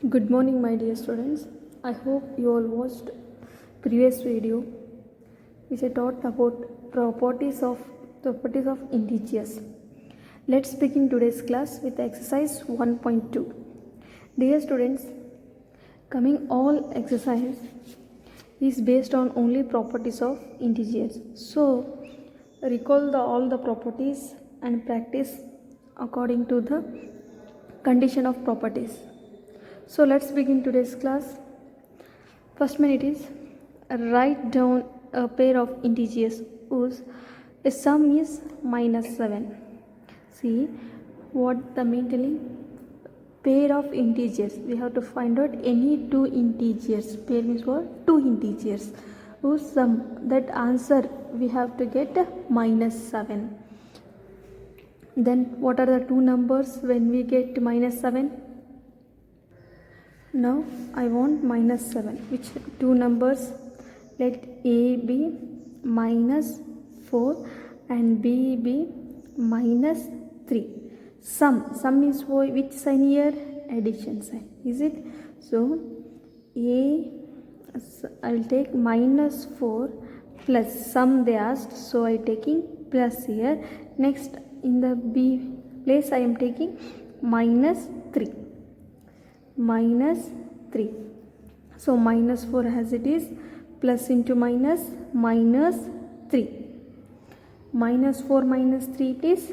Good morning, my dear students. I hope you all watched previous video which I taught about properties of integers. Let's begin today's class with exercise 1.2. Dear students, coming all exercise is based on only properties of integers. So recall all the properties and practice according to the condition of properties. So let's begin today's class. First minute is write down a pair of integers whose sum is -7. See what the main telling? Pair of integers. We have to find out any two integers. Pair means what? Two integers whose sum, that answer we have to get -7. Then what are the two numbers when we get -7? Now I want -7. Which two numbers? Let A be -4 and B be -3. Sum is which sign here? Addition sign. Is it? So I will take -4 plus sum they asked, so I taking plus here. Next in the B place I am taking -3. -3. So -4 as it is, plus into minus, -3. -4 -3 it is,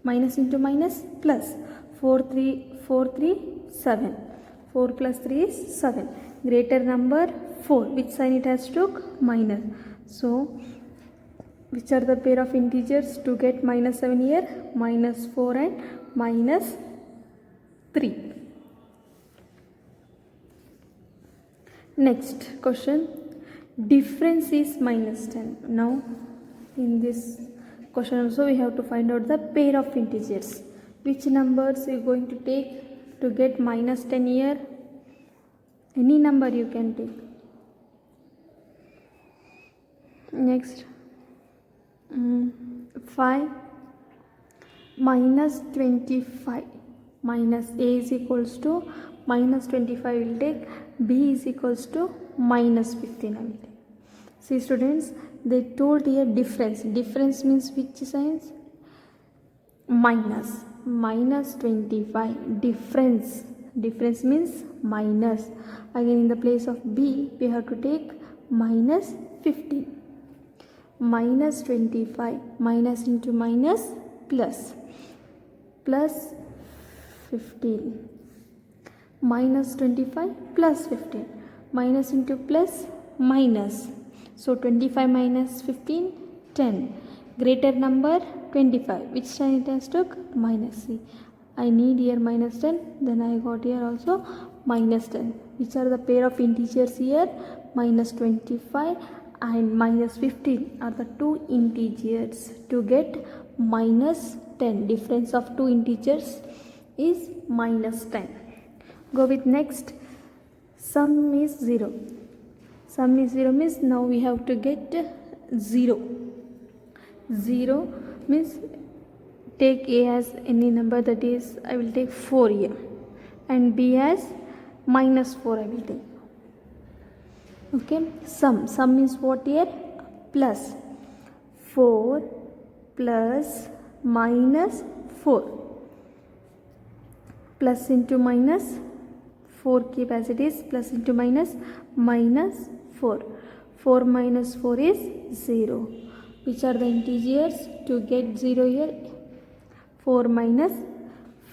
minus into minus, plus 4 3 7. 4 plus 3 is 7. Greater number 4. Which sign it has took? Minus. So which are the pair of integers to get -7 here? -4 and -3. Next question, difference is -10. Now in this question also we have to find out the pair of integers. Which numbers you are going to take to get -10 here? Any number you can take. Next 5 -25 minus A is equals to -25 will take, B is equals to -15 I will take. See students, they told here difference. Difference means which signs? -25. Difference means minus. Again in the place of B we have to take -15. -25 minus into minus, plus 15. -25 plus 15. Minus into plus, minus. So 25 minus 15, 10. Greater number 25. Which sign it has took? Minus. See, I need here -10. Then I got here also -10. Which are the pair of integers here? -25 and -15 are the two integers to get -10. Difference of two integers is -10. Go with next. Sum is 0. Sum is 0 means now we have to get 0. 0 means take A as any number, that is I will take 4 here, and B as -4 I will take. Okay, sum is what here? Plus 4 plus -4, plus into minus, 4 keep as it is, plus into minus, -4. 4 minus 4 is 0. Which are the integers to get 0 here? 4 minus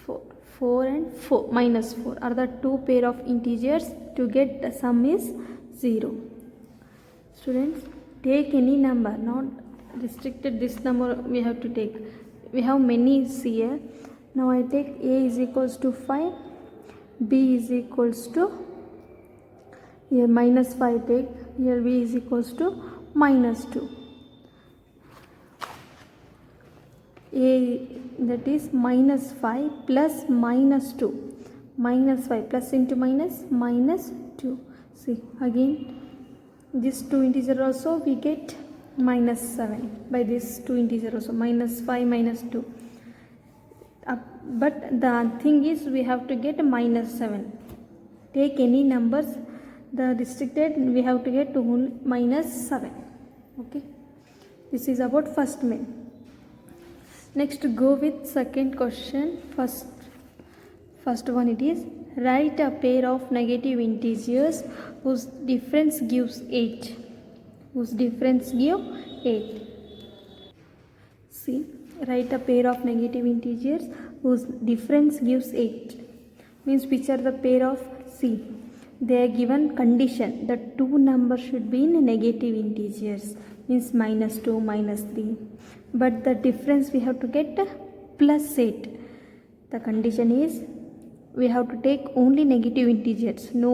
4. 4 and 4 -4 are the two pair of integers to get the sum is 0. Students, take any number, not restricted this number we have to take. We have many here. Now I take A is equals to 5, B is equals to, here -5 take, here B is equals to -2. A, that is -5 plus -2. -5 plus into minus, -2. See again this two integer also we get -7 by this two integer also, -5 -2. But the thing is we have to get -7. take any numbers, the restricted we have to get -7. Okay, this is about first main. Next go with second question. First one, it is write a pair of negative integers whose difference gives 8. Whose difference give 8. See, write a pair of negative integers whose difference gives 8. Means which are the pair of C. They are given condition that two numbers should be in negative integers. Means -2, -3. But the difference we have to get +8. The condition is we have to take only negative integers. No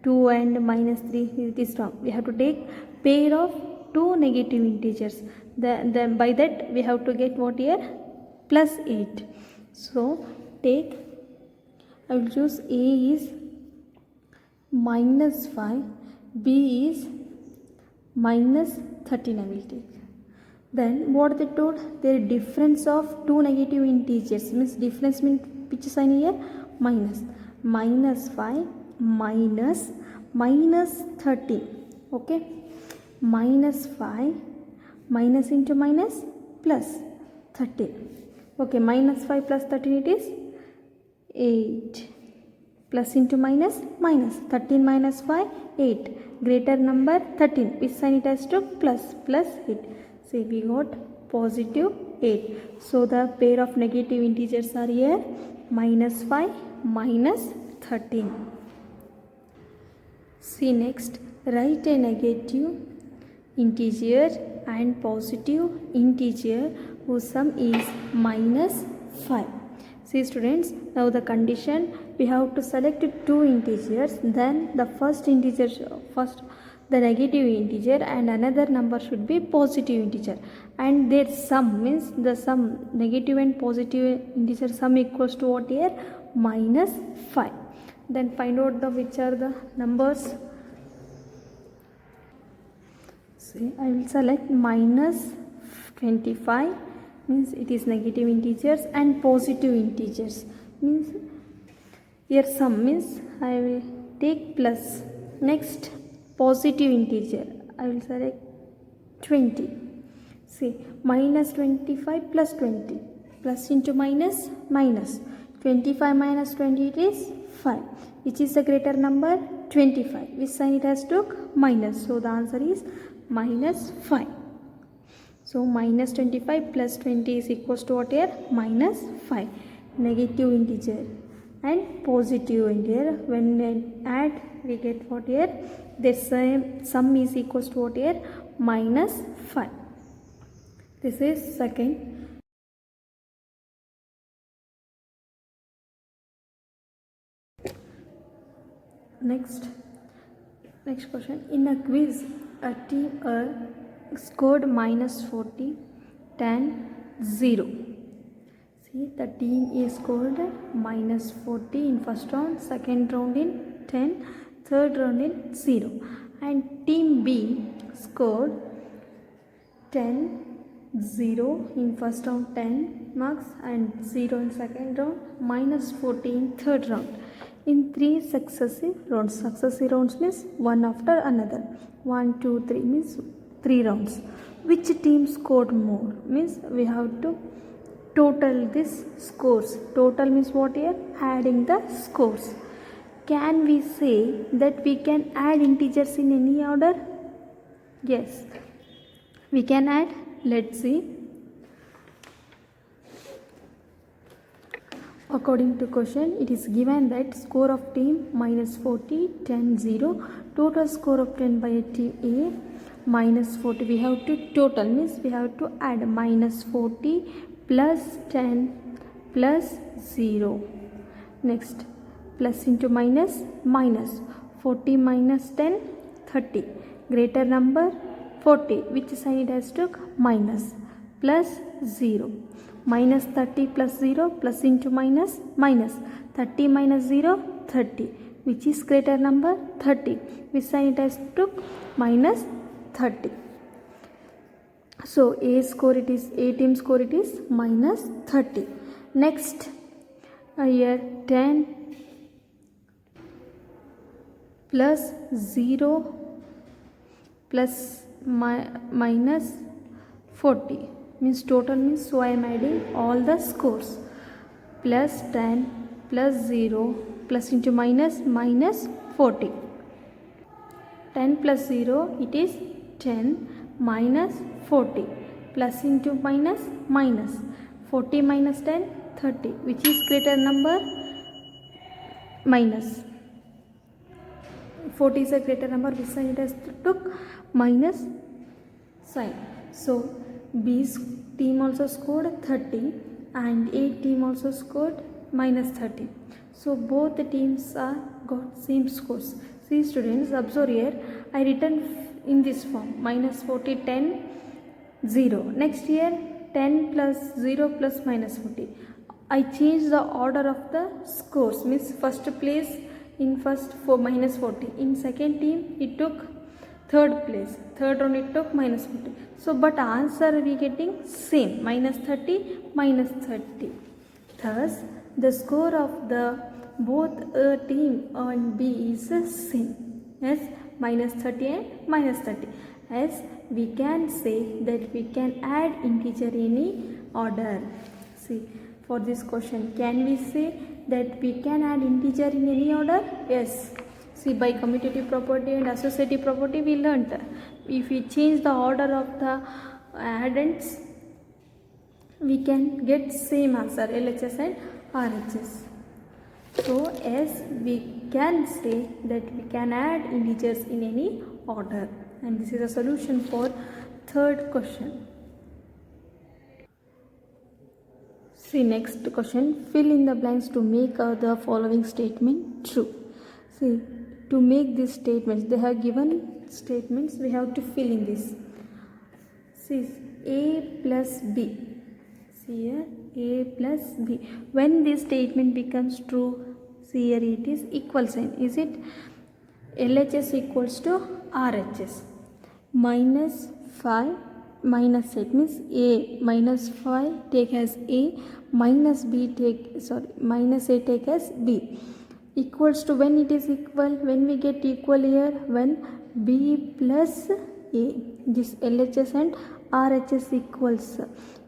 2 and -3, it is wrong. We have to take pair of two negative integers. Then by that we have to get what here? +8. So take, I will choose A is -5, B is -13 I will take. Then what they told? Their difference of two negative integers, means difference means which sign here? Minus. -5 minus -13. Okay, -5 minus into minus plus 13. Okay, -5 plus 13 it is 8. Plus into minus, minus 13 minus 5, 8. Greater number 13. Which sign it has to? Plus 8. See, we got +8. So the pair of negative integers are here -5 -13. See next, write a negative integer and positive integer whose sum is -5. See students, now the condition, we have to select two integers, then the first the negative integer and another number should be positive integer, and their sum means the sum negative and positive integer sum equals to what here? -5. Then find out which are the numbers. See, I will select -25, means it is negative integers, and positive integers means here sum means I will take plus. Next positive integer I will select 20. See, -25 plus 20, plus into minus, minus 25 minus 20 it is 5. Which is the greater number? 25. Which sign it has took? Minus. So the answer is -5. So -25 plus 20 is equals to what here? -5. Negative integer and positive integer, when we add we get what here? The sum is equals to what here? -5. This is second. Next question. In a quiz, a team scored -40, 10, 0. See, the team is scored -40 in first round, second round in 10, third round in 0. And team B scored 10, 0 in first round, 10 marks, and 0 in second round, -40 in third round. In 3 successive rounds. Successive rounds means one after another. 1, 2, 3 means 3 rounds. Which team scored more? Means we have to total this scores. Total means what here? Adding the scores. Can we say that we can add integers in any order? Yes, we can add. Let's see. According to question, it is given that score of team -40, 10, 0. Total score of 10 by team A -40. We have to total means we have to add -40 plus 10 plus 0. Next, plus into minus, minus 40 minus 10, 30. Greater number 40. Which sign it has took? Minus. Plus 0. Minus 30 plus 0, plus into minus, minus 30 minus 0, 30. Which is greater number? 30. Which sign it has took? Minus 30. So A team score it is -30. Next, here 10, plus 0 plus minus 40 means total means, so I am adding all the scores, plus 10 plus 0 plus into minus minus 40. 10 plus 0 it is 10 minus 40 plus into minus minus 40 minus 10 30, which is greater number, minus 40 is a greater number, which sign it has took, minus sign. So B's team also scored 30 and A team also scored minus 30. So both the teams are got same scores. See students, observe here, I written in this form, minus 40 10 0. Next here 10 plus 0 plus minus 40. I changed the order of the scores, means first place in first for minus 40, in second team it took third place, third round it took minus 40. So but answer we getting same, minus 30 minus 30. Thus the score of the both A team and B is the same, as minus 30 and minus 30. As we can say that we can add integer in any order. See, for this question, can we say that we can add integer in any order? Yes. See, by commutative property and associative property we learnt, if we change the order of the addends, we can get same answer, LHS and RHS. So as we can say that we can add integers in any order, and this is a solution for third question. See next question, fill in the blanks to make the following statement true. See, to make these statements, they have given statements, we have to fill in this. See, A plus B. See here, A plus B. When this statement becomes true, see here it is equal sign. Is it? LHS equals to RHS. Minus 5 minus 8 means A minus 5 take as A, minus B take, minus A take as B. Equals to, when it is equal, when we get equal here, when B plus A. This LHS and RHS equals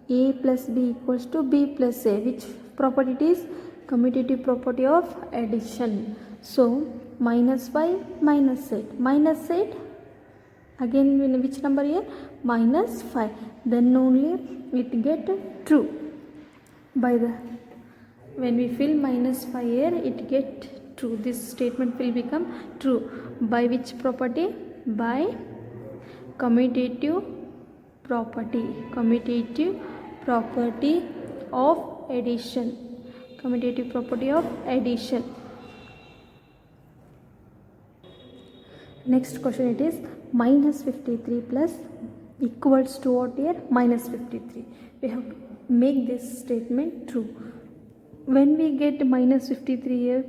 A plus B equals to B plus A. Which property it is? Commutative property of addition. So minus 5 minus 8. Minus 8 again, which number here? Minus 5. Then only it get true. By the, when we fill minus 5 here, it get true. This statement will become true. By which property? By commutative property. Commutative property of addition. Commutative property of addition. Next question it is, minus 53 plus equals to what here? Minus 53. We have to make this statement true. When we get minus 53 here,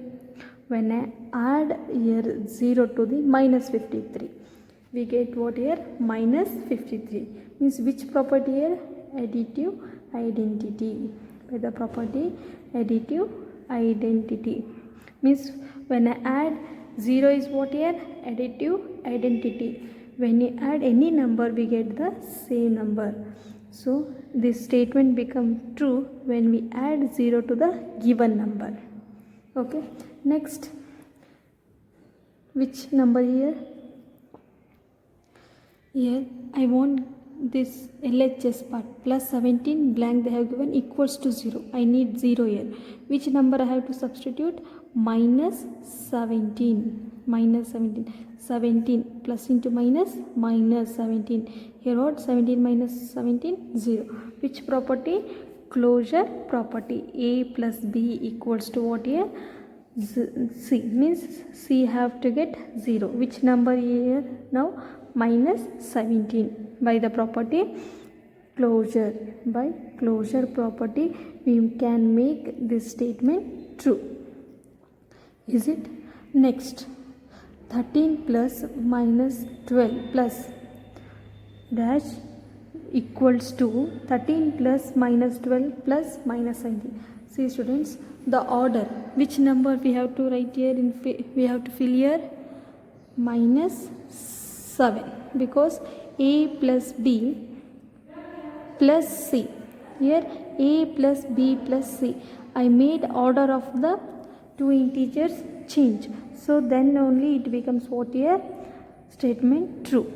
when I add here 0 to the minus 53, we get what here? Minus 53. Means which property here? Additive identity. By the property additive identity. Means when I add 0 is what here? Additive identity. When you add any number, we get the same number. So this statement becomes true when we add 0 to the given number. Okay. Next, which number here? Here I want this LHS part, plus 17 blank they have given equals to 0. I need 0 here. Which number I have to substitute? Minus 17. Minus 17. 17 plus into minus, minus 17. Here what? 17 minus 17, 0. Which property? Closure property. A plus B equals to what here? C. Means C have to get 0. Which number here now? Minus 17. By the property closure. By closure property we can make this statement true. Is it? Next, 13 plus minus 12 plus dash equals to 13 plus minus 12 plus minus 17. See students, the order, which number we have to write here, we have to fill here? minus 7 because a plus b plus c. Here a plus b plus c. I made order of the two integers change. So then only it becomes what here? Statement true.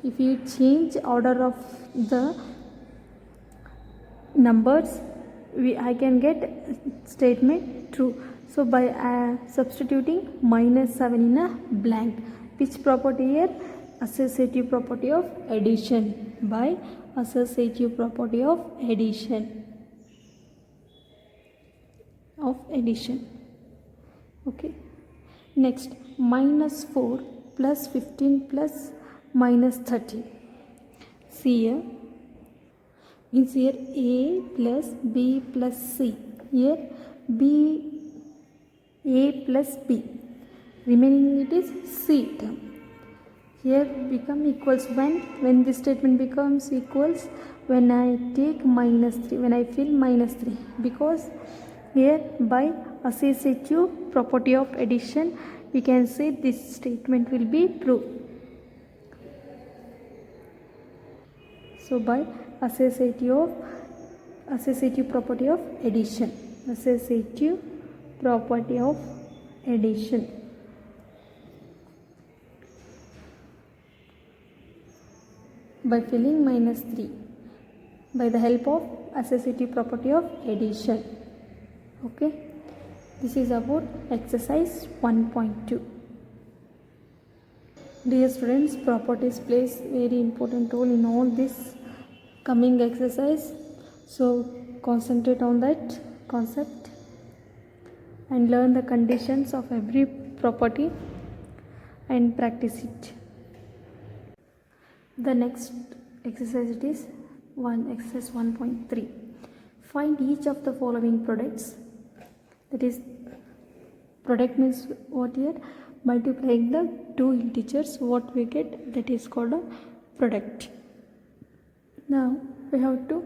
If you change order of the numbers, I can get statement true. So by substituting minus 7 in a blank, which property here? Associative property of addition. By associative property of addition. Okay. Next, minus 4 plus 15 plus minus 30. See here. Means here a plus b plus c. Here b a plus b. Remaining it is c term. Here become equals when this statement becomes equals when I take minus 3, when I fill minus 3, because here by associative property of addition we can say this statement will be true. So by associative property of addition, by filling minus 3 by the help of associative property of addition. Okay, this is about exercise 1.2. Dear students, properties plays very important role in all this coming exercise, so concentrate on that concept and learn the conditions of every property and practice it. The next exercise it is exercise 1.3. Find each of the following products. That is, product means what here? Multiplying the two integers, what we get, that is called a product. Now we have to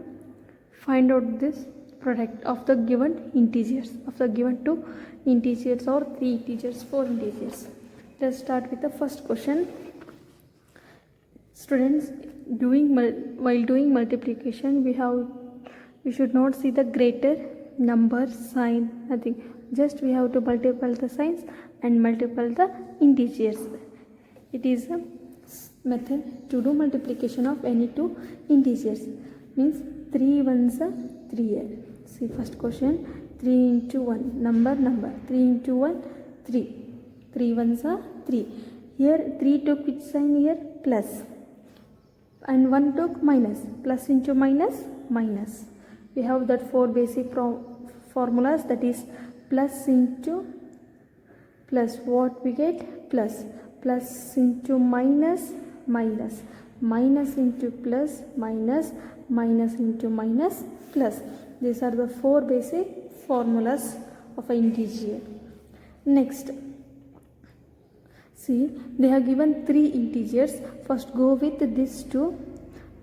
find out this product of the given integers, of the given two integers or three integers, four integers. Let's start with the first question. Students, while doing multiplication, we should not see the greater number sign, nothing. Just we have to multiply the signs and multiply the integers. It is a method to do multiplication of any two integers. Means 3 ones are 3 here. See first question, 3 into 1, number, 3 into 1, 3. 3 ones are 3. Here 3 took which sign here? Plus. And 1 took minus. Plus into minus, minus. We have that four basic formulas, that is plus into plus, what we get? Plus. Plus into minus, minus. Minus into plus, minus. Minus into minus, plus. These are the four basic formulas of an integer. Next, see, they have given three integers. First go with these two,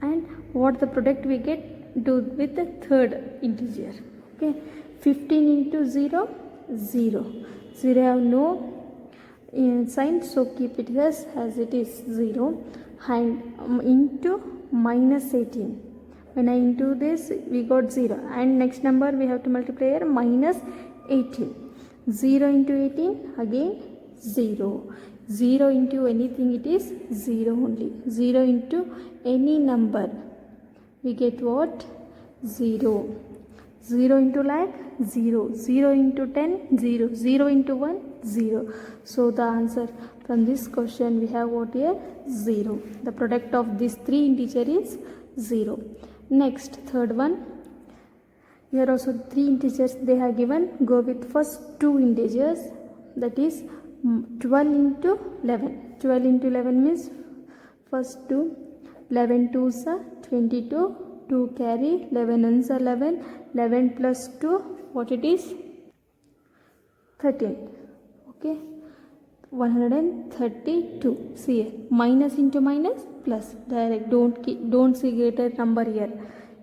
and what the product we get, do with the third integer. Okay, 15 into 0, 0. 0 have no sign, so keep it as it is 0. And into minus 18. When I into this, we got 0, and next number we have to multiply here, minus 18. 0 into 18, again 0. 0 into anything, it is 0 only. 0 into any number, we get what? 0. 0 into lakh, 0. 0 into 10, 0. 0 into 1, 0. So the answer from this question we have what here? 0. The product of these three integers is 0. Next, third one. Here also three integers they have given. Go with first two integers, that is 12 into 11. 12 into 11 means first two, 11 2s are 22, 2 carry, 11 ones are 11, 11 plus 2, what it is? 13. Okay, 132. See here, minus into minus, plus. Direct, don't see greater number here,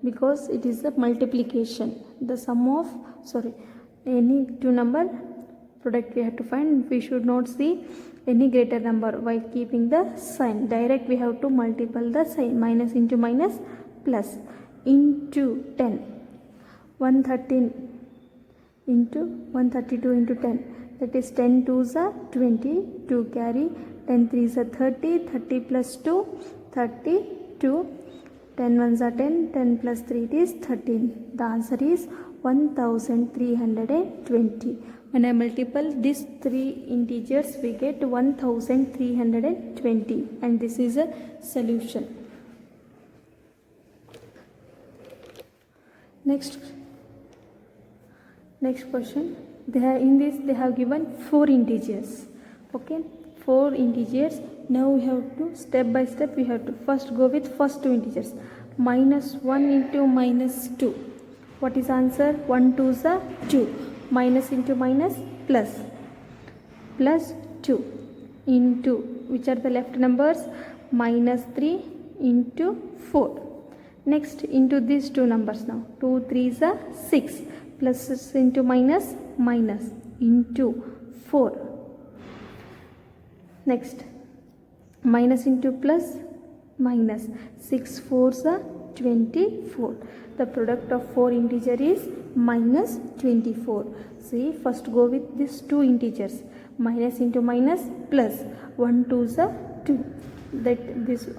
because it is a multiplication. The sum of, any two number product we have to find. We should not see any greater number while keeping the sign. Direct we have to multiply the sign. Minus into minus plus into 10. 113 into 132 into 10. That is 10 2s are 20. 2 carry. 10 3s are 30. 30 plus 2 32. 10 1s are 10. 10 plus 3 it is 13. The answer is 1320. When I multiply these three integers, we get 1320, and this is a solution. Next question. They have given 4 integers. Okay, 4 integers. Now we have to step by step. We have to first go with first 2 integers. Minus 1 into minus 2. What is answer? 1 2s are 2. Minus into minus plus. Plus 2 into, which are the left numbers? Minus 3 into 4. Next into these 2 numbers now. 2 3s are 6. Plus into minus, minus into 4. Next minus into plus, minus. 6 4s are 24. The product of 4 integer is minus 24. See, first go with these 2 integers. Minus into minus plus. 1 2s are 2. That this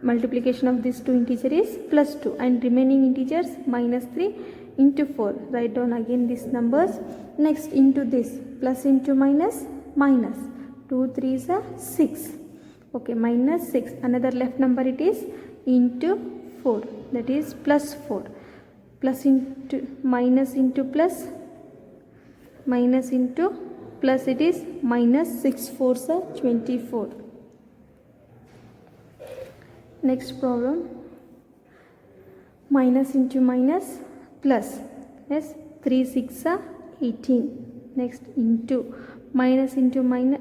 multiplication of this 2 integer is plus 2, and remaining integers minus 3 into 4. Write down again these numbers. Next into this, plus into minus, minus. 2 3s are 6. Okay, minus 6. Another left number it is into 4. That is plus 4. Plus into minus into plus. Minus into plus, it is minus. 6 4s are 24. Next problem. Minus into minus plus. Yes, 3 6 are 18. Next into minus into minus.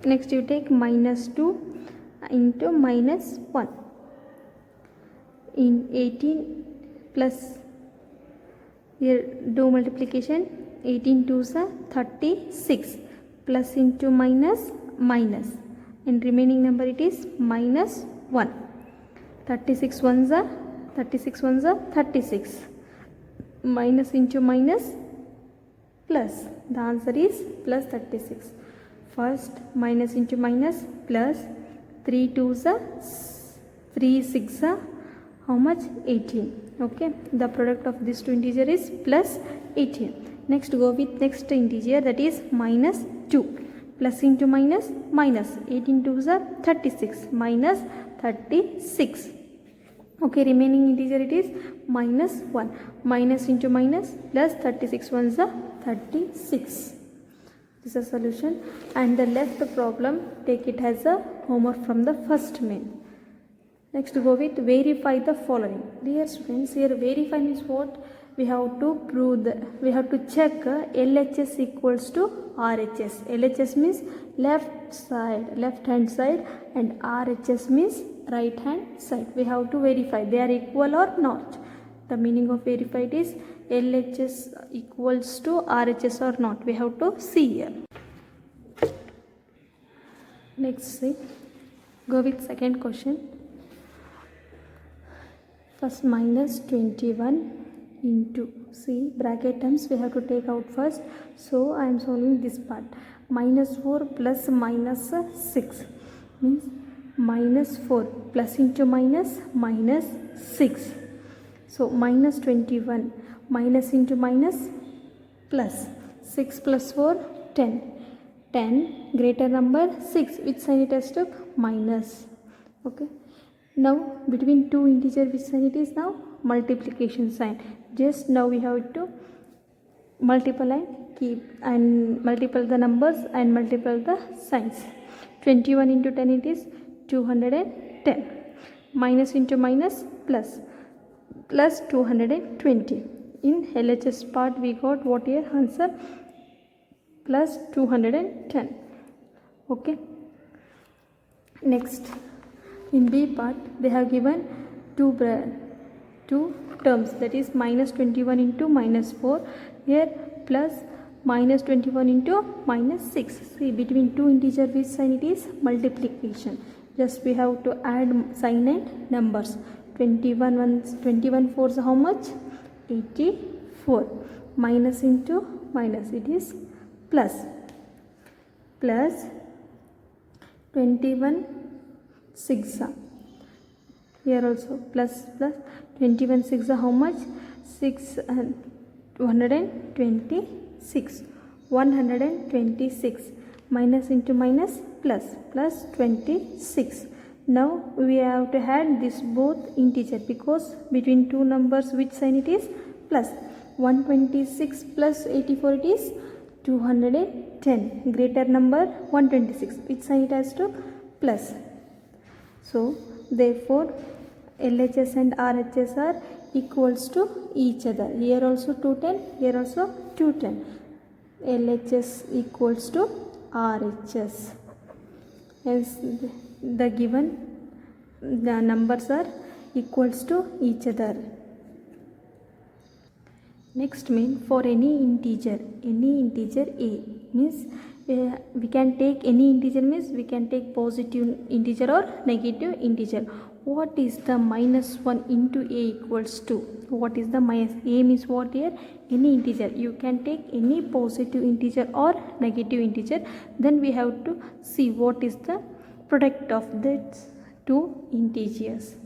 Next you take minus 2 into minus 1. In 18 plus, here do multiplication. 18 2s are 36. Plus into minus, minus. And remaining number it is minus 1. 36 1s are 36. Minus into minus plus. The answer is plus 36. First minus into minus plus. 3 2s are 3 6 are how much? 18. Okay, the product of these 2 integer is plus 18. Next go with next integer, that is minus 2. Plus into minus, minus. 18 2s are 36. Minus 36. Okay, remaining integer it is minus 1. Minus into minus plus. 36 1s are 36. This is a solution. And the left problem, take it as a homework from the first main. Next go with verify the following. Dear students, here verify means what? We have to prove we have to check LHS equals to RHS. LHS means left hand side, and RHS means right hand side. We have to verify they are equal or not. The meaning of verified is LHS equals to RHS or not. We have to see here. Next see. Go with second question. First minus 21 into, see, bracket terms we have to take out first. So I am solving this part. Minus 4 plus minus 6 means minus 4 plus into minus, minus 6. So minus 21 minus into minus plus. 6 plus 4 10. 10 greater number 6. Which sign it has took? Minus. Okay. Now between 2 integer, which sign it is now? Multiplication sign. Just now we have to multiply and keep, and multiply the numbers and multiply the signs. 21 into 10 it is 210. Minus into minus plus. Plus 220. In LHS part we got what here? Answer plus 210. Okay. Next, in B part they have given two terms, that is minus 21 into minus 4. Here plus minus 21 into minus 6. See, between two integer which sign it is? Multiplication. Just we have to add sign and numbers. 21 fours how much? 84. Minus into minus, it is plus. Plus 21 6. Here also plus 21 6 how much? 6 and 126. 126 minus into minus plus 26. Now we have to add this both integer because between two numbers which sign it is? Plus. 126 plus 84 it is 210. Greater number 126 which sign it has to? Plus. So therefore LHS and RHS are equals to each other. Here also 210, here also 210. LHS equals to RHS. Hence the given the numbers are equals to each other. Next mean for any integer A means we can take any integer means we can take positive integer or negative integer. What is the minus 1 into A equals to? What is the minus? A means what here? Any integer. You can take any positive integer or negative integer. Then we have to see what is the product of these two integers.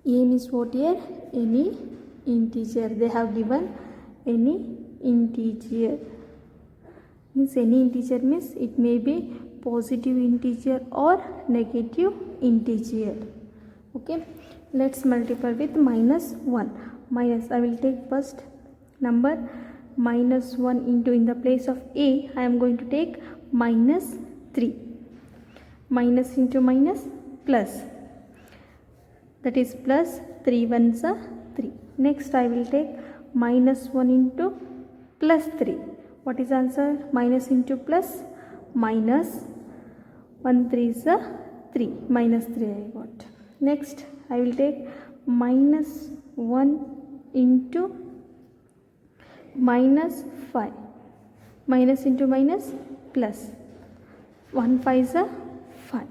A means what here? Any integer. They have given any integer. Means any integer means it may be positive integer or negative integer. Okay, let's multiply with minus 1. Minus, I will take first number minus 1 into, in the place of A I am going to take minus 3. Minus into minus plus, that is plus 3 ones are 3. Next I will take minus 1 into plus 3. What is answer? Minus into plus minus 1 3 is a 3. Minus 3 I got. Next I will take minus 1 into minus 5. Minus into minus plus 1 5 is a 5.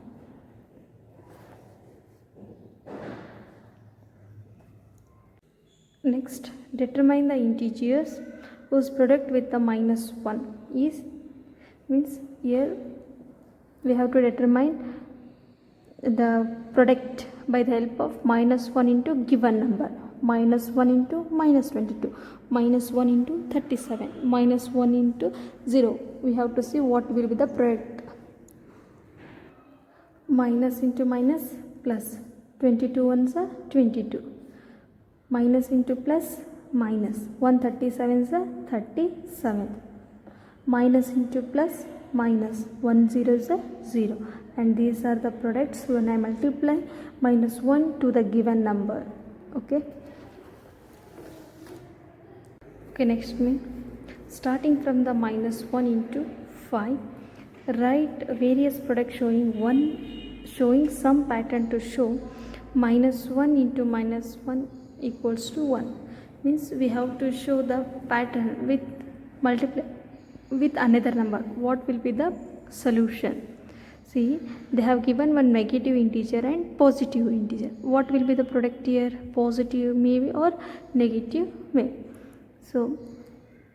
Next, determine the integers whose product with the minus 1 is, means here we have to determine the product by the help of minus 1 into given number. Minus 1 into minus 22, minus 1 into 37, minus 1 into 0. We have to see what will be the product. Minus into minus plus, 22 ones are 22. Minus into plus minus, 137 is a 37. Minus into plus minus, 1 0 is a 0. And these are the products when I multiply minus 1 to the given number. Okay. Okay, next me, starting from the minus 1 into 5, write various products showing some pattern to show minus 1 into minus 1 equals to 1. Means we have to show the pattern with multiply with another number. What will be the solution? See, they have given one negative integer and positive integer. What will be the product here? Positive maybe or negative may. So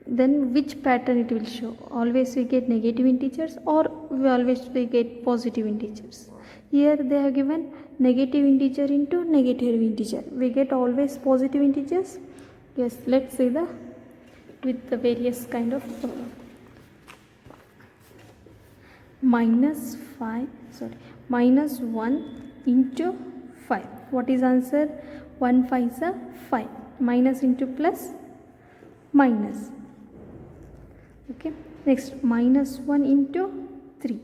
then which pattern it will show? Always we get negative integers or we get positive integers. Here they have given negative integer into negative integer. We get always positive integers. Yes, let's see the with the various kind of minus 1 into 5. What is answer? 1 5 is a 5. Minus into plus minus. Okay, next minus 1 into 3.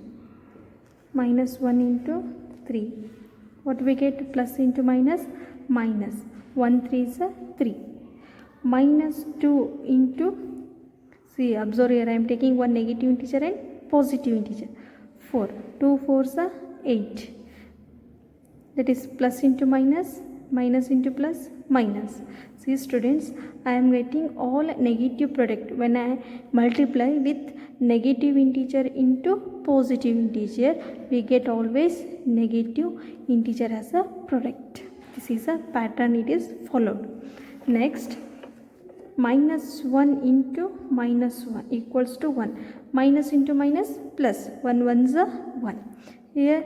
Minus 1 into 3. What we get? Plus into minus minus. 1 3 is a 3. Minus 2 into, see, observe here I am taking one negative integer and positive integer. 4. 2 4s are 8. That is plus into minus minus into plus, minus. See students, I am getting all negative product. When I multiply with negative integer into positive integer, we get always negative integer as a product. This is a pattern it is followed. Next, minus 1 into minus 1 equals to 1. Minus into minus plus, 1 ones are 1. Here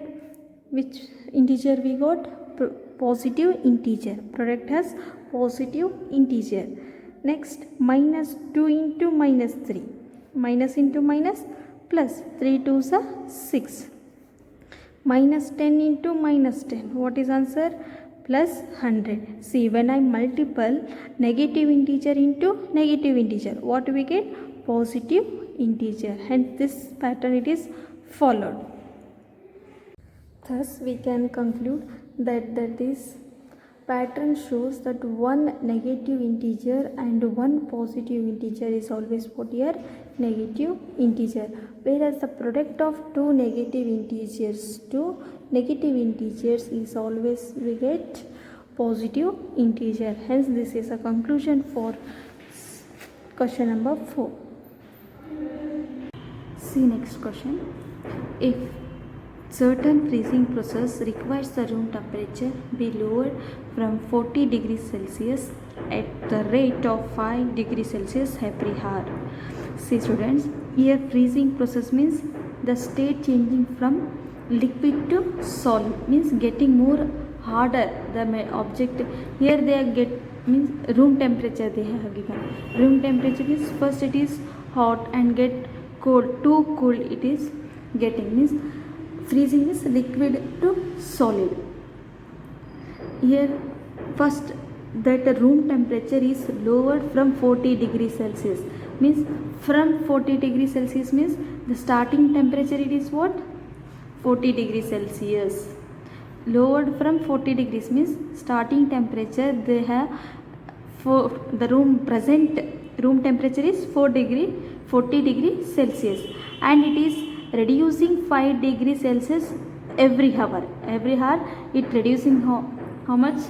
which integer we got? Positive integer. Product has positive integer. Next, minus 2 into minus 3. Minus into minus plus, 3 2s are 6. Minus 10 into minus 10. What is answer? Plus 100. See, when I multiple negative integer into negative integer, what we get? Positive integer. Hence this pattern it is followed. Thus we can conclude that this pattern shows that one negative integer and one positive integer is always what here? Negative integer. Whereas the product of two negative integers is always we get positive integer. Hence this is a conclusion for question number 4. See next question. If certain freezing process requires the room temperature be lowered from 40 degrees Celsius at the rate of 5 degrees Celsius every hour. See students, here freezing process means the state changing from liquid to solid, means getting more harder the object. Here they are means room temperature they have given. Room temperature means first it is hot and get cold, too cold it is getting, means freezing is liquid to solid. Here first that room temperature is lowered from 40 degrees Celsius, means from 40 degrees Celsius means the starting temperature it is what? 40 degrees Celsius. Lowered from 40 degrees means starting temperature they have for the present room temperature is 40 degrees Celsius, and it is reducing 5 degrees Celsius every hour. Every hour it reducing how much?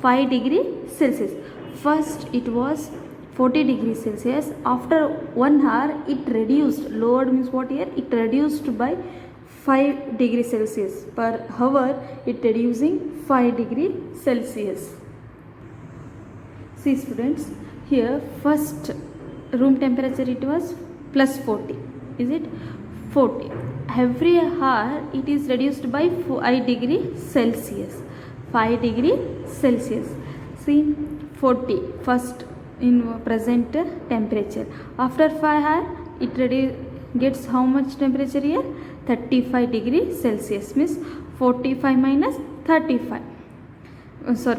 5 degrees Celsius. First it was 40 degrees Celsius. After 1 hour it reduced. Lowered means what here? It reduced by 5 degrees Celsius per hour. It reducing 5 degrees Celsius. See students, here first room temperature it was plus 40. Is it? 40. Every hour it is reduced by 5 degrees Celsius. 5 degrees Celsius. See, 40 first in present temperature. After 5 hours it gets how much temperature here? 35 degrees Celsius, means 45 minus 35.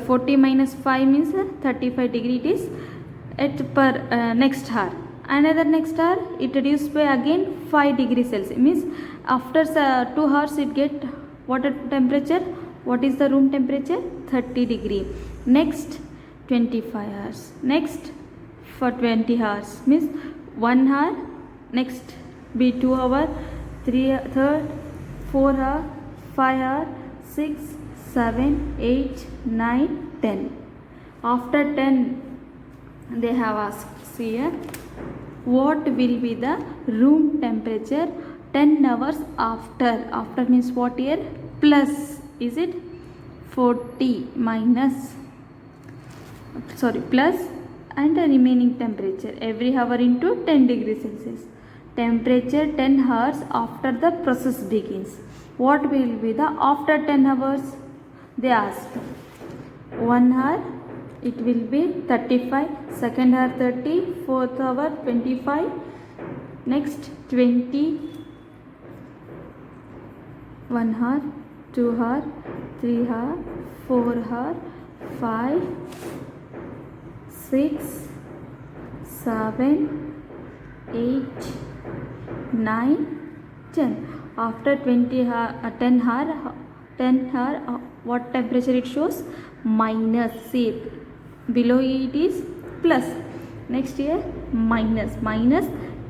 40 minus 5 means 35 degree it is at per next hour. Another next hour it reduced by again 5 degrees Celsius, means after 2 hours it get what temperature? What is the room temperature? 30 degree. Next 25 hours. Next for 20 hours means 1 hour. Next be 2 hour, 3rd, 4 hour, 5 hour, 6, 7, 8, 9, 10. After 10 they have asked, see here, what will be the room temperature 10 hours after? After means what here? Plus, is it? 40 minus, plus and the remaining temperature every hour into 10 degrees Celsius. Temperature 10 hours after the process begins. What will be the after 10 hours? They asked. 1 hour it will be 35, second hour 30, fourth hour 25, next 20, 1 hour, 2 hour, 3 hour, 4 hour, 5, 6, 7, 8, 9, 10. After 10 hour, what temperature it shows? Minus. See, below it is plus. Next here minus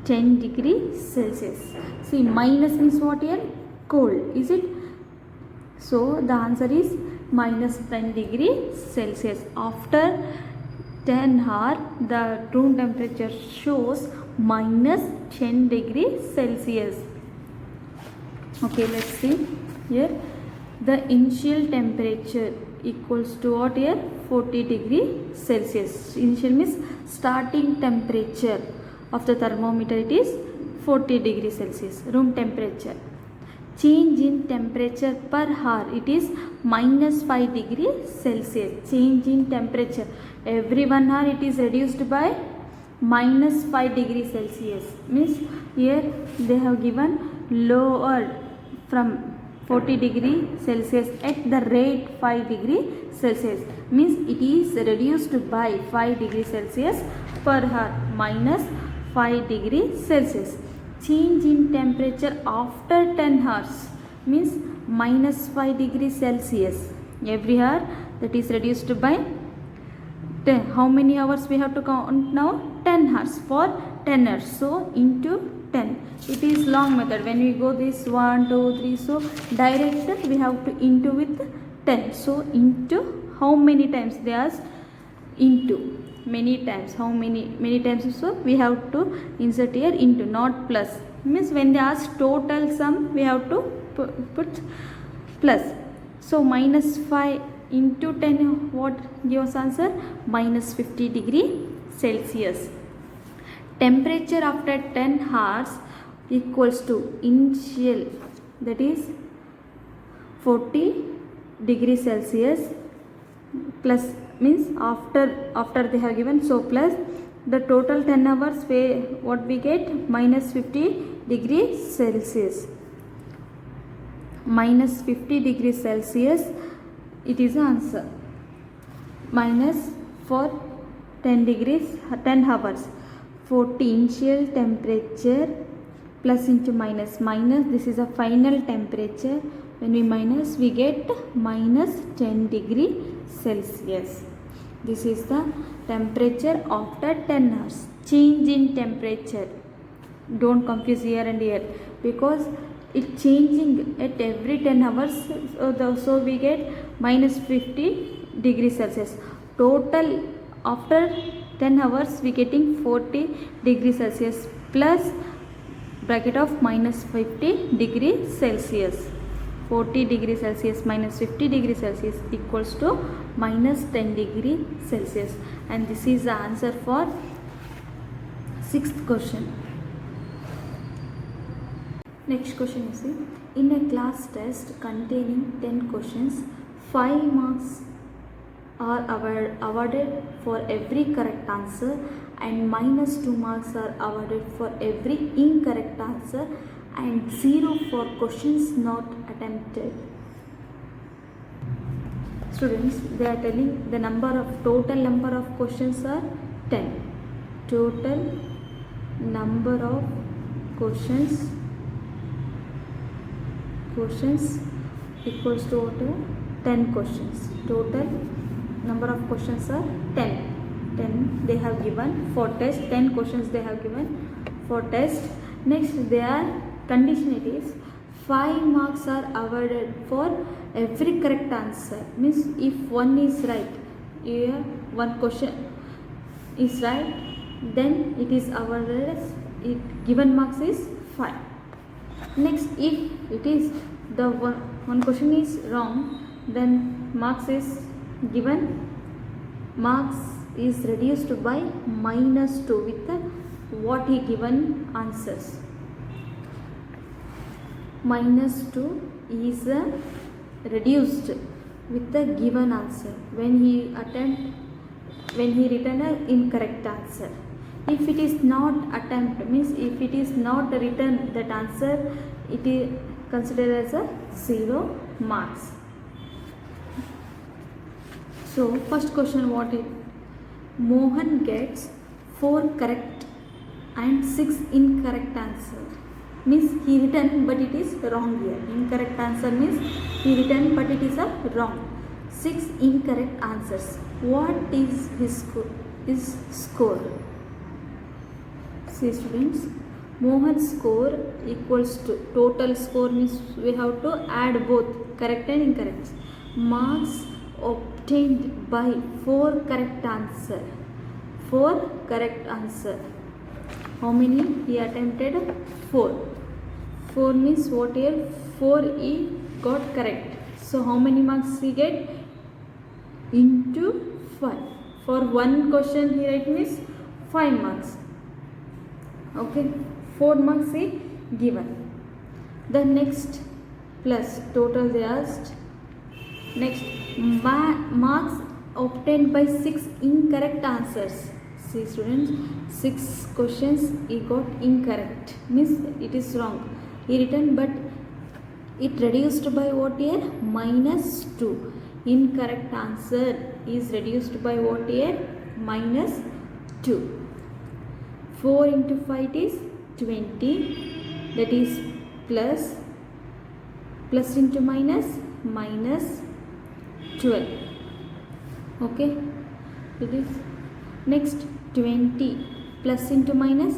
10 degrees Celsius. See, minus means what here? Cold. Is it? So the answer is minus 10 degree Celsius. After 10 hours, the room temperature shows minus 10 degree Celsius. Okay, let's see here. The initial temperature equals to what here? 40 degree Celsius. Initial means starting temperature of the thermometer, it is 40 degree Celsius, room temperature. Change in temperature per hour, it is minus 5 degree Celsius. Change in temperature, every 1 hour it is reduced by minus 5 degree Celsius. Means here they have given lowered from 40 degree Celsius at the rate 5 degree Celsius. Means it is reduced by 5 degree Celsius per hour, minus 5 degree Celsius. Change in temperature after 10 hours means minus 5 degree Celsius every hour, that is reduced by 10. How many hours we have to count now? 10 hours for 10 hours. So into 10. It is long method. When we go this 1, 2, 3, so direct we have to into with 10. So into how many times they ask? Into many times. How many times? So we have to insert here into, not plus. Means when they ask total sum, we have to put plus. So minus 5 into 10, what gives answer? Minus 50 degree Celsius. Temperature after 10 hours equals to initial, that is 40 degree Celsius, plus means after they have given, so plus the total 10 hours, what we get? Minus 50 degree Celsius. Minus 50 degree Celsius, it is the answer. Minus for 10 hours. 40 initial temperature plus into minus, this is a final temperature. When we minus, we get minus 10 degree Celsius. This is the temperature after 10 hours. Change in temperature, don't confuse here and here, because it changing at every 10 hours, so we get minus 50 degree Celsius. Total after 10 hours we getting 40 degree Celsius plus bracket of minus 50 degree Celsius. 40 degree Celsius minus 50 degree Celsius equals to minus 10 degree Celsius. And this is the answer for 6th question. Next question you see. In a class test containing 10 questions, 5 marks are awarded for every correct answer and minus 2 marks are awarded for every incorrect answer and 0 for questions not attempted. Students, they are telling the total number of questions are 10. Total number of questions equals to 10 questions. Total number of questions are 10 they have given for test. 10 questions they have given for test. Next, their condition it is 5 marks are awarded for every correct answer. Means if one is right, here one question is right, then it is awarded as given marks is 5. Next, if it is the one question is wrong, then marks is given, marks is reduced by minus 2 with the what he given answers. Minus 2 is reduced with the given answer when he written an incorrect answer. If it is not attempt, means if it is not written that answer, it is considered as a 0 marks. So first question, what is? Mohan gets 4 correct and 6 incorrect answer. Means he written but it is wrong here. Incorrect answer means he written but it is a wrong. 6 incorrect answers. What is his score? See students, Mohan's score equals to total score means we have to add both correct and incorrect. marks obtained by 4 correct answer. 4 correct answer. How many he attempted? 4. 4 means what here? 4 he got correct. So how many marks he get? Into 5. For one question he write means 5 marks. Okay, 4 marks he given. The next plus total they asked. Next, marks obtained by 6 incorrect answers. See students, 6 questions he got incorrect, means it is wrong. He written, but it reduced by what here? -2. Incorrect answer is reduced by what here? -2. 4 into 5 is 20, that is plus into minus 12. Okay, it is next 20 plus into minus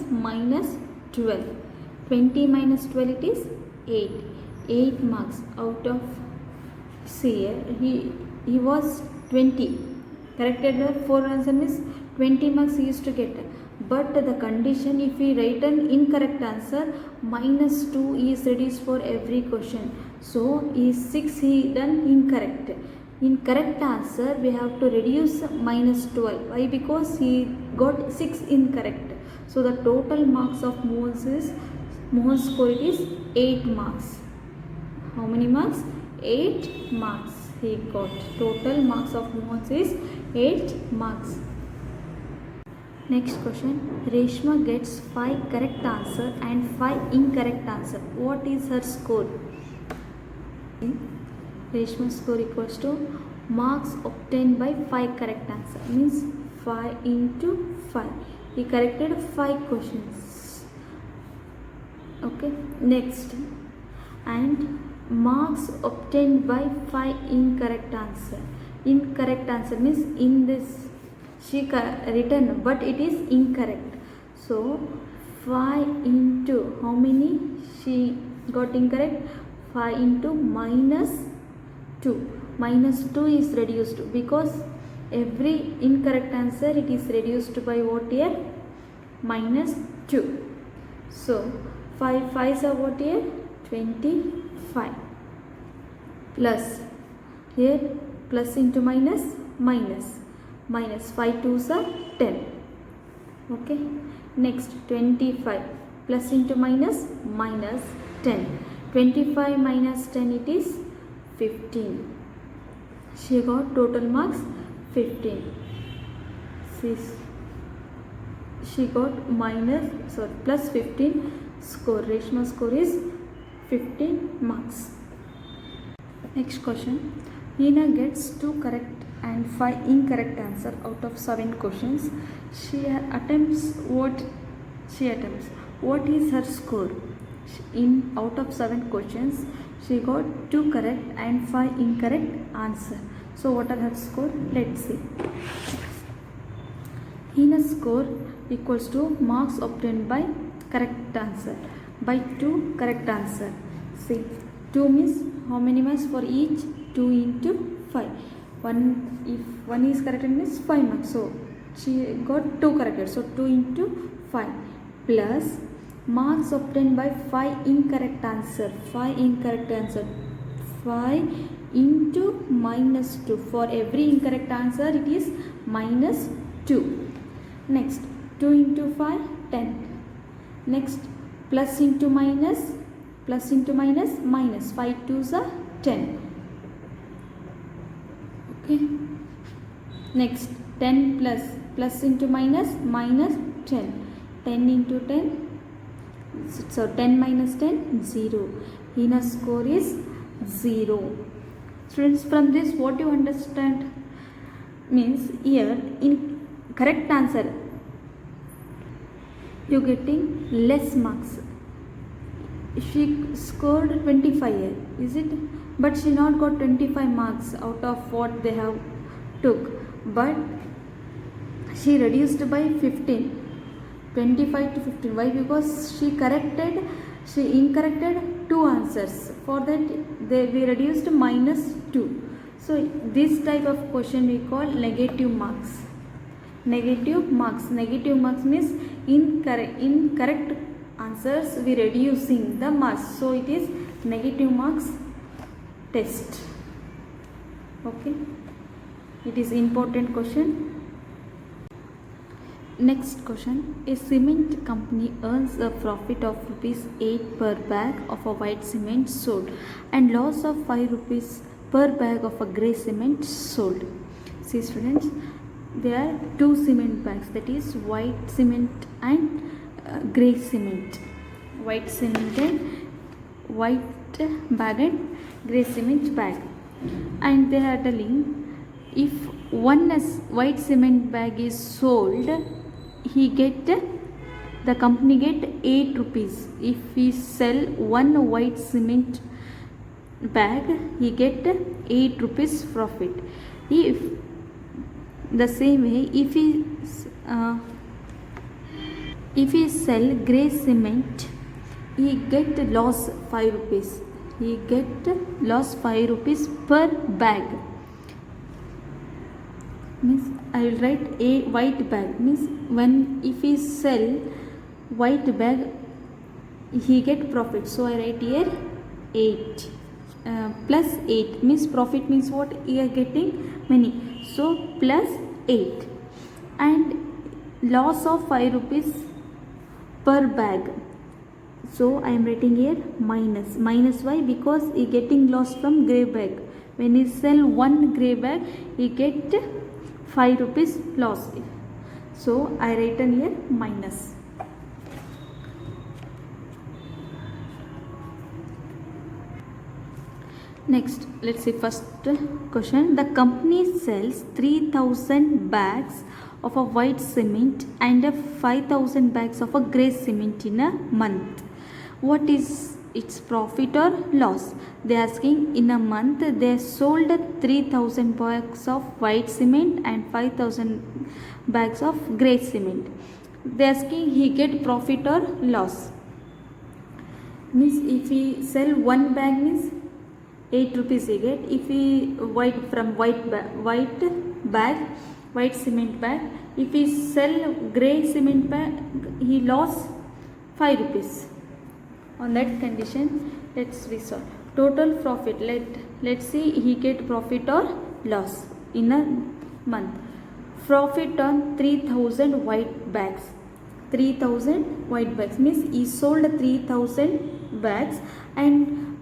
12. 20 minus 12 it is 8 marks out of, see he was 20 corrected. 4 answer means 20 marks he used to get, but the condition if we write an incorrect answer, -2 is reduced for every question. So is 6 he done incorrect. In correct answer we have to reduce -12. Why? Because he got 6 incorrect. So the total marks of Mohan's score is 8 marks. How many marks? 8 marks he got. Total marks of Mohan's is 8 marks. Next question. Reshma gets 5 correct answer and 5 incorrect answer. What is her score? Reshma's score equals to marks obtained by 5 correct answer, means 5 into 5. He corrected 5 questions. Okay, next, and marks obtained by 5 incorrect answer. Incorrect answer means in this she written but it is incorrect. So 5 into how many she got incorrect? 5 into -2. -2 is reduced because every incorrect answer it is reduced by what here? -2. So 5 5s are what here? 25. Plus here plus into minus 5 2s are 10. Okay, next 25 plus into minus 10. 25 minus 10 it is 15. She got total marks 15. She got plus 15 score. Reshma's score is 15 marks. Next question. Hina gets 2 correct and 5 incorrect answer out of 7 questions. She attempts. What is her score? In out of 7 questions, she got 2 correct and 5 incorrect answer. So what are her score? Let's see. Hina's score equals to marks obtained by correct answer by 2 correct answer. See, 2 means how many marks for each? 2 into 5. If 1 is corrected means 5 marks. So she got 2 corrected. So 2 into 5 plus marks obtained by 5 incorrect answer. 5 incorrect answer. 5 into -2. For every incorrect answer it is -2. Next 2 into 5 10. Next plus into minus 5 2s are 10. Okay, next 10 plus into minus 10. 10 into 10, so 10 minus 10 0. Hina's score is 0. Students, from this what you understand means here in correct answer you getting less marks. She scored 25 here, is it? But she not got 25 marks out of what they have took, but she reduced by 15. 25 to 15. Why? Because she incorrected 2 answers. For that we reduced -2. So this type of question we call negative marks. Negative marks means incorrect answers we reducing the marks, so it is negative marks test. Okay, it is important question. Next question, a cement company earns a profit of ₹8 per bag of a white cement sold and loss of ₹5 per bag of a grey cement sold. See students, there are two cement bags, that is white cement and grey cement. White cement and white bag and grey cement bag, and they are telling if one white cement bag is sold, the company get ₹8. If we sell one white cement bag, he get ₹8 profit. If the same way, if he sell grey cement, he get loss ₹5. He get loss ₹5 per bag. Means I will write a white bag, means if he sell white bag, he get profit, so I write here 8 plus 8 means profit means what, he are getting many, so plus 8, and loss of ₹5 per bag, so I am writing here minus. Why? Because he getting loss from grey bag. When he sell one grey bag, he get ₹5 loss, so I written here minus. Next, let's see first question. The company sells 3,000 bags of a white cement and 5,000 bags of a grey cement in a month. What is its profit or loss? They are asking in a month they sold 3,000 bags of white cement and 5,000 bags of grey cement. They are asking he get profit or loss. Means if he sell one bag means ₹8 he get. If he white cement bag, if he sell grey cement bag, he lost ₹5. On that condition, let's resolve. Total profit, let's see he get profit or loss in a month. Profit on 3,000 white bags. 3,000 white bags means he sold 3,000 bags, and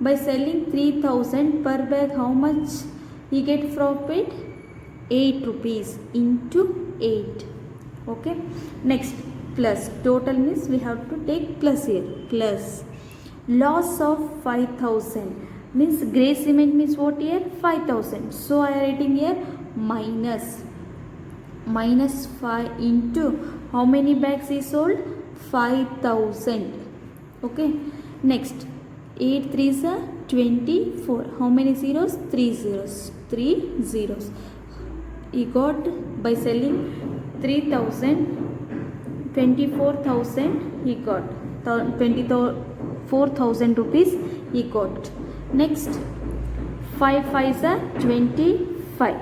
by selling 3,000 per bag, how much he get profit? ₹8 into 8. Okay, next plus total means we have to take plus here, plus loss of 5,000 means grey cement means what here, 5,000, so I am writing here minus 5 into how many bags he sold? 5,000. Okay, next 8 3s are 24. How many zeros? 3 zeros. 3 zeros. He got by selling 3,000, 24,000 he got. 24,000 rupees he got. Next 5 5s are 25.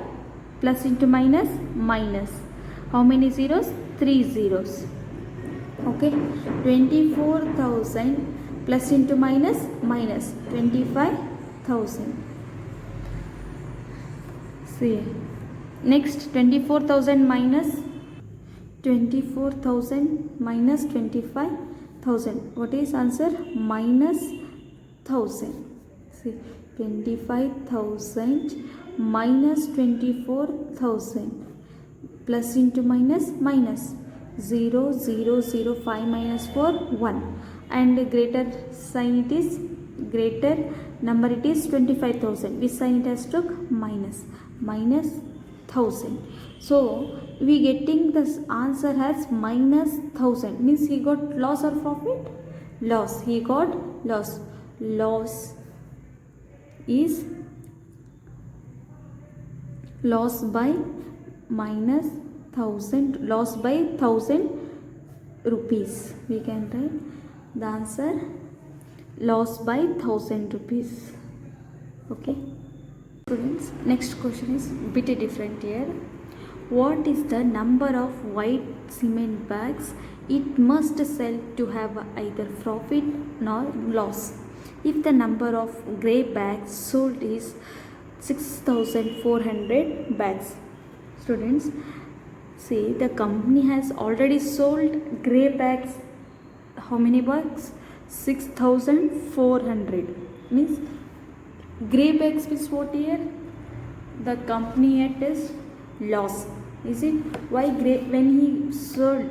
Plus into minus. How many zeros? 3 zeros. Okay, 24,000 plus into minus 25,000. See, next 24,000 minus 25,000. What is answer? Minus 1,000. See, 25,000 minus 24,000 plus into minus 0 0 0 5 minus 4 1, and greater sign, it is greater number, it is 25,000. This sign it has took minus 1,000. So we getting this answer as minus 1,000 means he got loss or profit? Loss. He got loss. Loss is loss by minus 1,000. Loss by 1,000 rupees. We can write the answer loss by 1,000 rupees. Okay. Students, next question is bit different here. What is the number of white cement bags it must sell to have either profit nor loss? If the number of grey bags sold is 6,400 bags. Students, see, the company has already sold grey bags. How many bags? 6,400. Means grey bags means what here? The company at is loss. Is it? Why grey? When he sell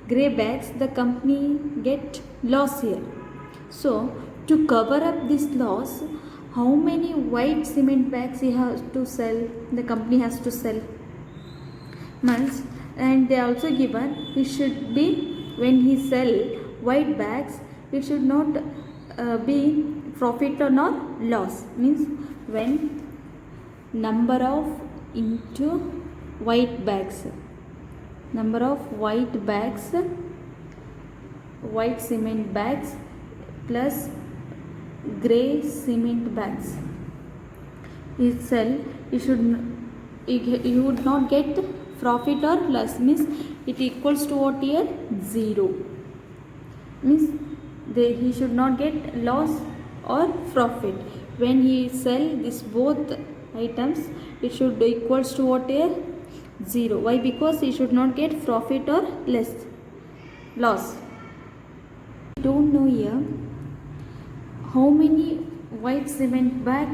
grey bags, the company get loss here. So to cover up this loss, how many white cement bags he has to sell? The company has to sell months, and they also given it should be, when he sell white bags, it should not be profit or not loss. Means when number of into white bags, number of white bags, white cement bags plus grey cement bags he sell, you would not get profit or loss. Means it equals to what here? 0. Means he should not get loss or profit. When he sell this both items, it should equals to what here? 0. Why? Because he should not get profit or loss. Don't know here how many white cement bag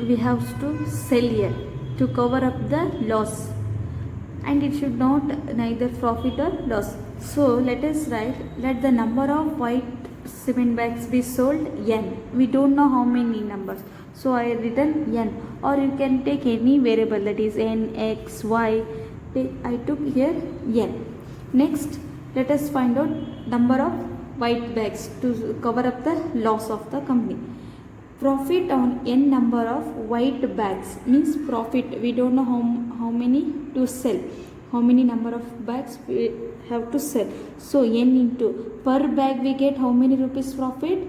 we have to sell here to cover up the loss, and it should not neither profit or loss. So let us write, let the number of white cement bags be sold n. We don't know how many numbers, so I written n, or you can take any variable, that is n, x, y. I took here n. Next, let us find out number of white bags to cover up the loss of the company. Profit on n number of white bags means profit. We don't know how many to sell, how many number of bags we have to sell. So n into per bag we get how many rupees profit?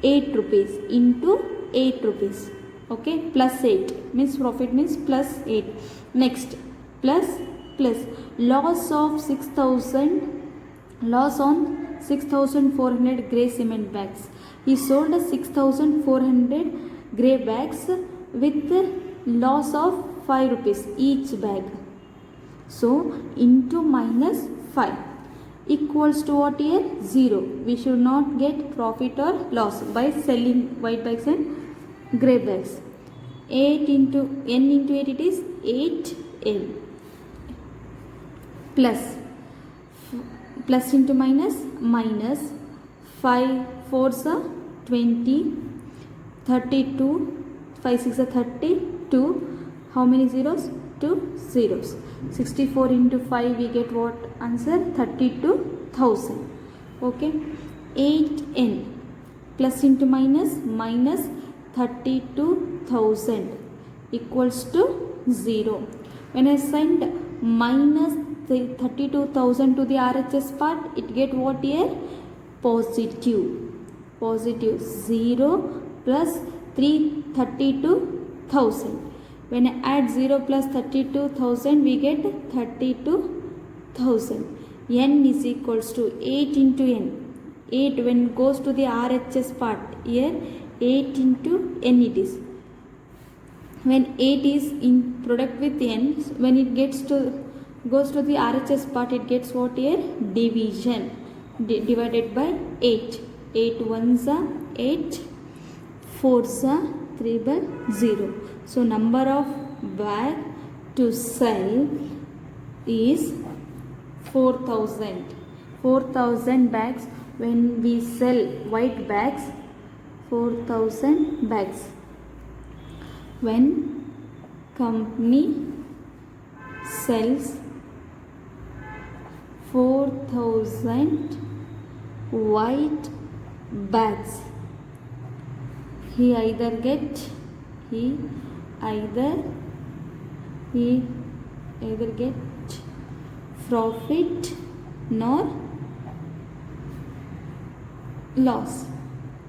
8 rupees into 8 rupees. Okay, plus 8 means profit means plus 8. Next, plus loss of 6,000, loss on 6,400 grey cement bags. He sold 6,400 grey bags with loss of 5 rupees each bag. So into minus 5 equals to what here? 0. We should not get profit or loss by selling white bags and grey bags. 8 into n into 8, it is 8n. Plus into minus, 5 4s are 20, 32, 5 6 are 32. How many zeros? 2 zeros. 64 into 5 we get what answer? 32,000. Okay, 8n plus into minus 32,000 equals to 0. When I send minus 32,000 to the RHS part, it get what here? Positive. 0 plus 32,000. When I add 0 plus 32,000, we get 32,000. n is equals to 8 into n. 8 when it goes to the RHS part, here 8 into n it is. When 8 is in product with n, when it goes to the RHS part, it gets what here? Division. Divided by 8. 8 ones are 8, 4s are 3 by 0. So number of bag to sell is 4,000. 4,000 bags. When we sell white bags, 4,000 bags. When company sells 4,000 white bags, he either get profit nor loss.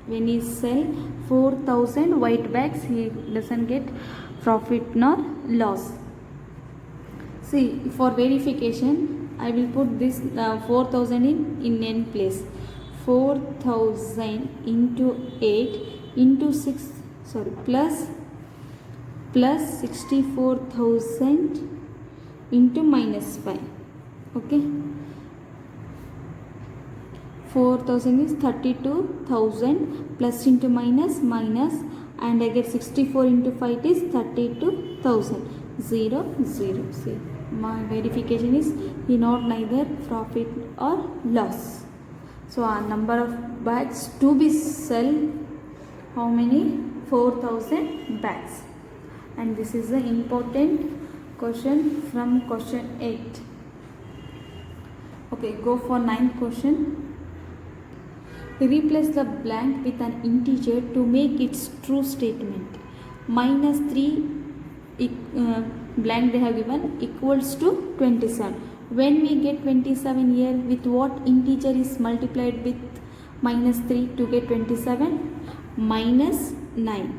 When he sell 4,000 white bags, he doesn't get profit nor loss. See, for verification, I will put this 4,000 in n place. 4,000 into 8 into 6, sorry, plus 64,000 into minus 5. Okay. 4,000 is 32,000 plus into minus and I get 64 into 5 is 32,000. 0 0. See, my verification is he not neither profit or loss. So our number of bags to be sell, how many? 4,000 bags. And this is the important question from question 8. Okay, go for 9th question. Replace the blank with an integer to make its true statement. Minus 3 blank they have given equals to 27. When we get 27 here, with what integer is multiplied with minus 3 to get 27? Minus 9.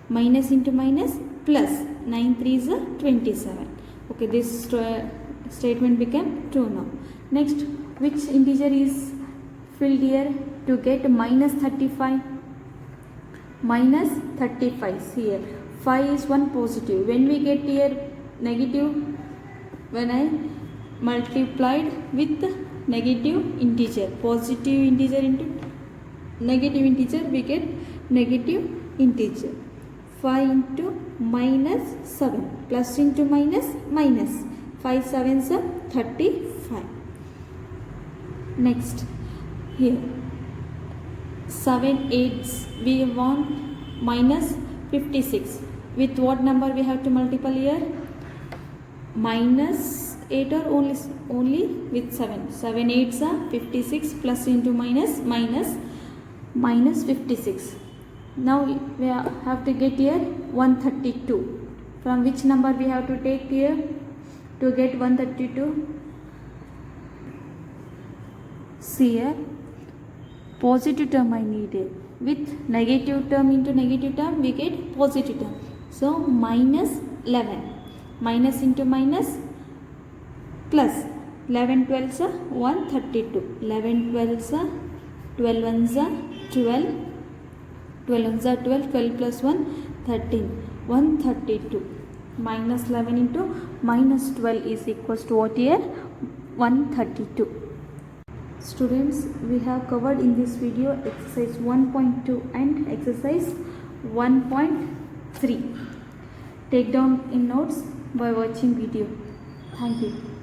Minus into minus plus 9 3 is 27. Okay, this statement became true now. Next, which integer is filled here to get minus 35? Minus 35 here. 5 is one positive. When we get here negative, when I multiplied with negative integer, positive integer into negative integer, we get negative integer. 5 into minus 7 plus into minus 5 7s are 35. Next, here 7 8s we want minus 56. With what number we have to multiply here? Minus 8 or only with 7. 7 8s are 56 plus into minus 56. Now we have to get here 132. From which number we have to take here to get 132? See here, positive term I needed. With negative term into negative term we get positive term. So minus 11. Minus into minus plus 11 12s are 132. 11 12s are 12 1s are 12. 12 1s are 12. 12 plus 1 13. 132. Minus 11 into minus 12 is equals to what here? 132. Students, we have covered in this video exercise 1.2 and exercise 1.3. Take down in notes by watching video. Thank you.